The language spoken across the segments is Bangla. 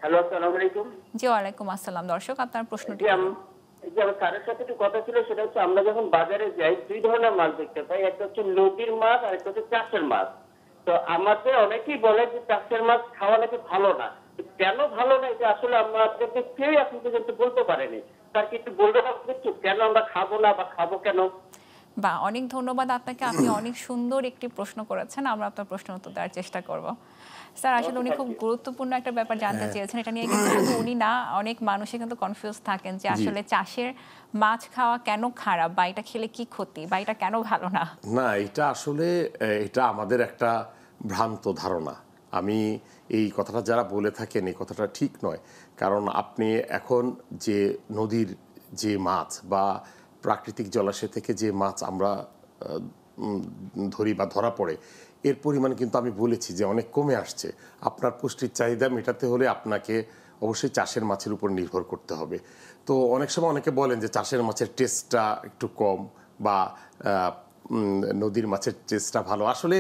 হ্যালো, আসসালামু আলাইকুম। জি, ওয়ালাইকুম আসসালাম। দর্শক আপনার প্রশ্নটি জি, করুন। এই যে আমার স্যারের সাথে একটু কথা ছিল, সেটা হচ্ছে আমরা যখন বাজারে যাই ২ ধরনের মাছ দেখতে পাই। একটা হচ্ছে নদীর মাছ আর একটা হচ্ছে চাষের মাছ। তো আমাদের অনেকেই বলে যে চাষের মাছ খাওয়া নাকি ভালো না। তো কেন ভালো না এটা আসলে আমাদেরকে কেউই এখন পর্যন্ত বলতে পারেনি। স্যার কি একটু বলবেন আমাকে একটু কেন আমরা খাবো না বা খাবো কেন? বাহ! অনেক ধন্যবাদ আপনাকে। আপনি অনেক সুন্দর একটি প্রশ্ন করেছেন। আমরা আপনার প্রশ্নের উত্তর দেওয়ার চেষ্টা করব। স্যার আসলে ওকে, উনি থ্যাংক খুব ইউ। গুরুত্বপূর্ণ একটা ব্যাপার জানতে হ্যাঁ, চেয়েছেন। এটা নিয়ে কিন্তু শুধু উনি না, অনেক মানুষই কিন্তু কনফিউজ থাকেন যে জি। আসলে চাষের মাছ খাওয়া কেন খারাপ বা এটা খেলে কি ক্ষতি বা এটা কেন ভালো না? না, এটা আসলে এটা আমাদের একটা ভ্রান্ত ধারণা। আমি এই কথাটা যারা বলে থাকেন এই কথাটা ঠিক নয়। কারণ আপনি এখন যে নদীর যে মাছ বা প্রাকৃতিক জলাশয় থেকে যে মাছ আমরা উম, ধরি বা ধরা পড়ে এর পরিমাণ কিন্তু আমি বলেছি যে অনেক কমে আসছে। আপনার পুষ্টির চাহিদা মেটাতে হলে আপনাকে অবশ্যই চাষের মাছের উপর নির্ভর করতে হবে। তো অনেক সময় অনেকে বলেন যে চাষের মাছের টেস্টটা একটু কম বা নদীর মাছের টেস্টটা ভালো। আসলে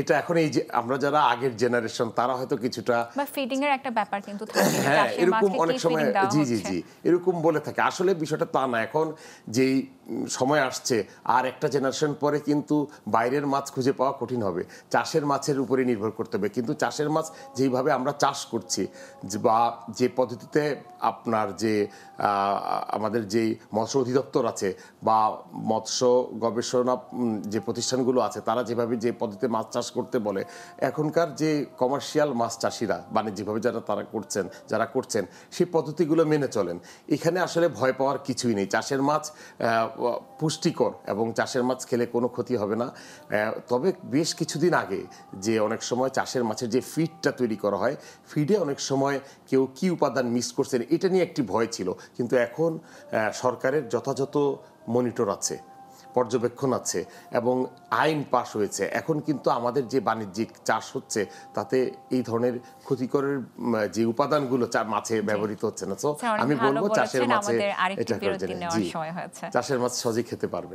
এটা এখন এই যে আমরা যারা আগের জেনারেশন তারা হয়তো কিছুটা বা ফিডিং এর একটা ব্যাপার কিন্তু থাকে যে হ্যাঁ, চাষের এরকম মাছকে কি অনেক সময় ফিডিং দেওয়া জি, জি, হচ্ছে। জি। এরকম বলে থাকে। আসলে বিষয়টা তা না। এখন যেই সময় আসছে আর একটা জেনারেশন পরে কিন্তু বাইরের মাছ খুঁজে পাওয়া কঠিন হবে। চাষের মাছের উপরে নির্ভর করতে হবে। কিন্তু চাষের মাছ যেইভাবে আমরা চাষ করছি বা যে পদ্ধতিতে আপনার যে আমাদের যেই মৎস্য অধিদপ্তর আছে বা মৎস্য গবেষণা যে প্রতিষ্ঠানগুলো আছে তারা যেভাবে যে পদ্ধতিতে মাছ চাষ করতে বলে, এখনকার যে কমার্শিয়াল মাছ চাষিরা বাণিজ্যিকভাবে যারা করছেন সেই পদ্ধতিগুলো মেনে চলেন। এখানে আসলে ভয় পাওয়ার কিছুই নেই। চাষের মাছ পুষ্টিকর এবং চাষের মাছ খেলে কোনো ক্ষতি হবে না। তবে বেশ কিছুদিন আগে যে অনেক সময় চাষের মাছের যে ফিডটা তৈরি করা হয়, ফিডে অনেক সময় কেউ কি উপাদান মিস করছেন এটা নিয়ে একটি ভয় ছিল। কিন্তু এখন সরকারের যথাযথ মনিটর আছে, পর্যবেক্ষণ আছে এবং আইন পাশ হয়েছে। এখন কিন্তু আমাদের যে বাণিজ্যিক চাষ হচ্ছে তাতে এই ধরনের ক্ষতিকরের যে উপাদানগুলো মাছে ব্যবহৃত হচ্ছে না। তো স্যার অনেক আমি ভালো বলবো চাষের বলেছেন। মাছে আমাদের আরেকটি এটা করে বিরতি জানেন নেওয়ার জি, সময় হয়েছে। চাষের মাছ সহজেই খেতে পারবেন।